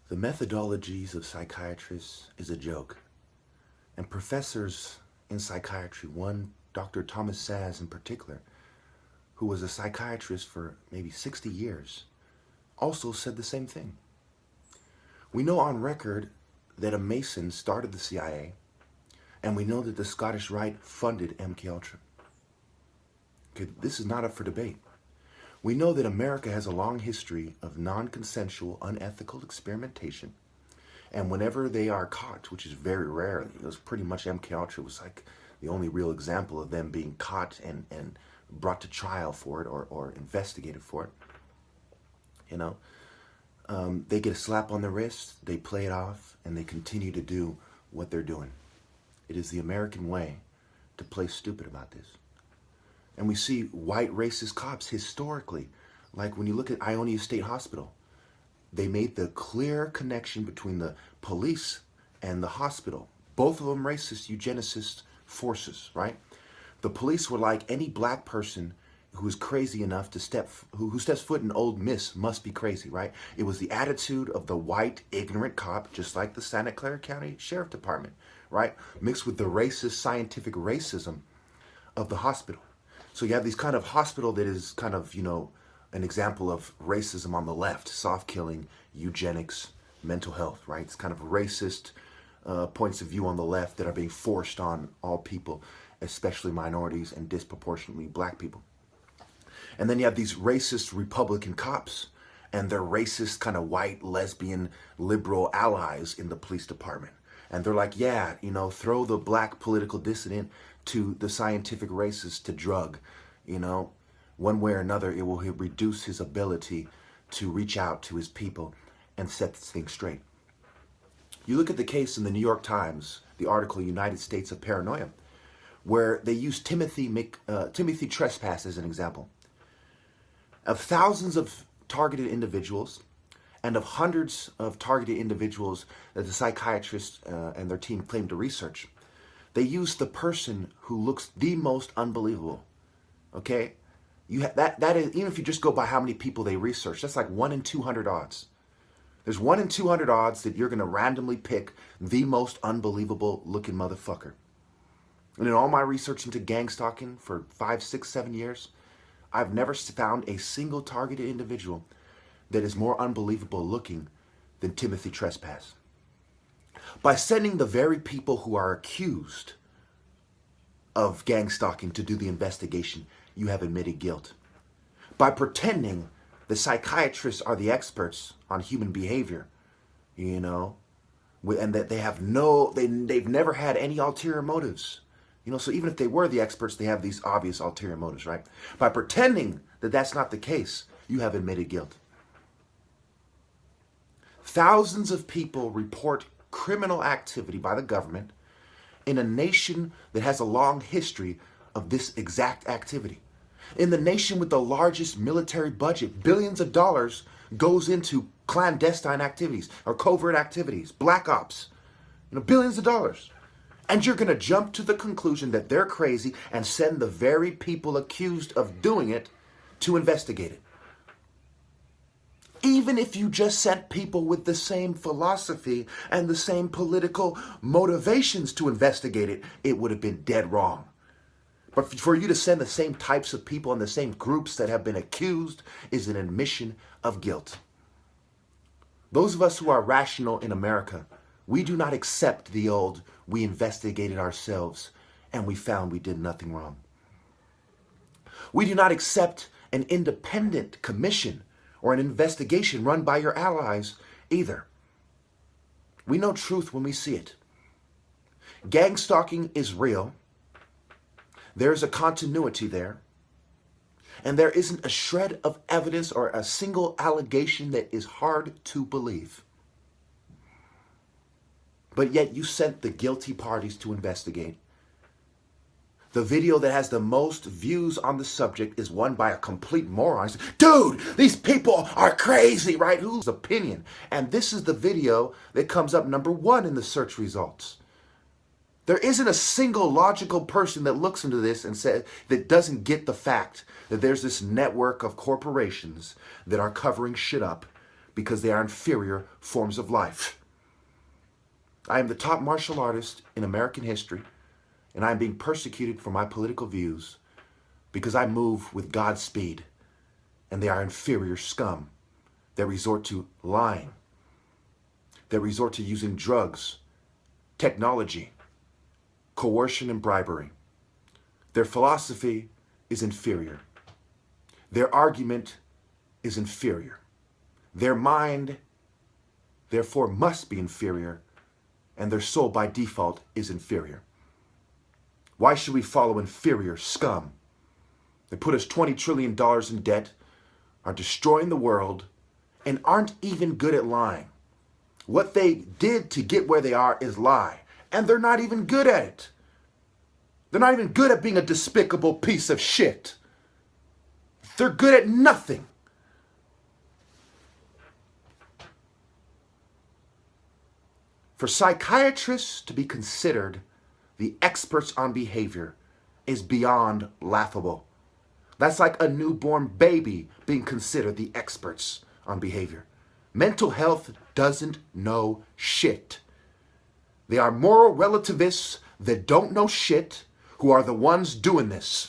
The methodologies of psychiatrists is a joke. And professors in psychiatry, one Dr. Thomas Saz in particular, who was a psychiatrist for maybe 60 years, also said the same thing. We know on record that a Mason started the CIA, and we know that the Scottish Rite funded MKUltra. Okay, this is not up for debate. We know that America has a long history of non-consensual, unethical experimentation. And whenever they are caught, which is very rare, it was pretty much MKUltra was like the only real example of them being caught and brought to trial for it or investigated for it. You know, they get a slap on the wrist, they play it off, and they continue to do what they're doing. It is the American way to play stupid about this. And we see white racist cops historically, like when you look at Ionia State Hospital, they made the clear connection between the police and the hospital. Both of them racist eugenicist forces, right? The police were like, any black person who is crazy enough to who steps foot in Old Miss must be crazy, right? It was the attitude of the white ignorant cop, just like the Santa Clara County Sheriff Department, right? Mixed with the racist scientific racism of the hospital. So you have these kind of hospital that is kind of, you know, an example of racism on the left, soft killing, eugenics, mental health, right? It's kind of racist points of view on the left that are being forced on all people, especially minorities and disproportionately black people. And then you have these racist Republican cops and their racist kind of white, lesbian, liberal allies in the police department. And they're like, yeah, you know, throw the black political dissident to the scientific racist to drug, you know. One way or another, it will reduce his ability to reach out to his people and set this thing straight. You look at the case in the New York Times, the article United States of Paranoia, where they use Timothy Trespass as an example. Of thousands of targeted individuals and of hundreds of targeted individuals that the psychiatrists and their team claim to research, they use the person who looks the most unbelievable, okay? That is, even if you just go by how many people they research, that's like 1 in 200 odds. There's 1 in 200 odds that you're going to randomly pick the most unbelievable looking motherfucker. And in all my research into gang stalking for 5, 6, 7 years, I've never found a single targeted individual that is more unbelievable looking than Timothy Trespass. By sending the very people who are accused of gang stalking to do the investigation, you have admitted guilt. By pretending the psychiatrists are the experts on human behavior, you know, and that they've never had any ulterior motives. You know, so even if they were the experts, they have these obvious ulterior motives, right? By pretending that that's not the case, you have admitted guilt. Thousands of people report criminal activity by the government in a nation that has a long history of this exact activity. In the nation with the largest military budget, billions of dollars goes into clandestine activities or covert activities, black ops, you know, billions of dollars. And you're going to jump to the conclusion that they're crazy and send the very people accused of doing it to investigate it. Even if you just sent people with the same philosophy and the same political motivations to investigate it, it would have been dead wrong. But for you to send the same types of people and the same groups that have been accused is an admission of guilt. Those of us who are rational in America, we do not accept the old, we investigated ourselves and we found we did nothing wrong. We do not accept an independent commission or an investigation run by your allies either. We know truth when we see it. Gang stalking is real. There's a continuity there. And there isn't a shred of evidence or a single allegation that is hard to believe. But yet you sent the guilty parties to investigate. The video that has the most views on the subject is one by a complete moron. Dude, these people are crazy, right? Whose opinion? And this is the video that comes up number 1 in the search results. There isn't a single logical person that looks into this and says that doesn't get the fact that there's this network of corporations that are covering shit up because they are inferior forms of life. I am the top martial artist in American history, and I am being persecuted for my political views because I move with God's speed, and they are inferior scum that resort to lying, that resort to using drugs, technology, coercion, and bribery. Their philosophy is inferior. Their argument is inferior. Their mind, therefore, must be inferior, and their soul by default is inferior. Why should we follow inferior scum? They put us $20 trillion in debt, are destroying the world, and aren't even good at lying. What they did to get where they are is lie, and they're not even good at it. They're not even good at being a despicable piece of shit. They're good at nothing. For psychiatrists to be considered the experts on behavior is beyond laughable. That's like a newborn baby being considered the experts on behavior. Mental health doesn't know shit. They are moral relativists that don't know shit who are the ones doing this.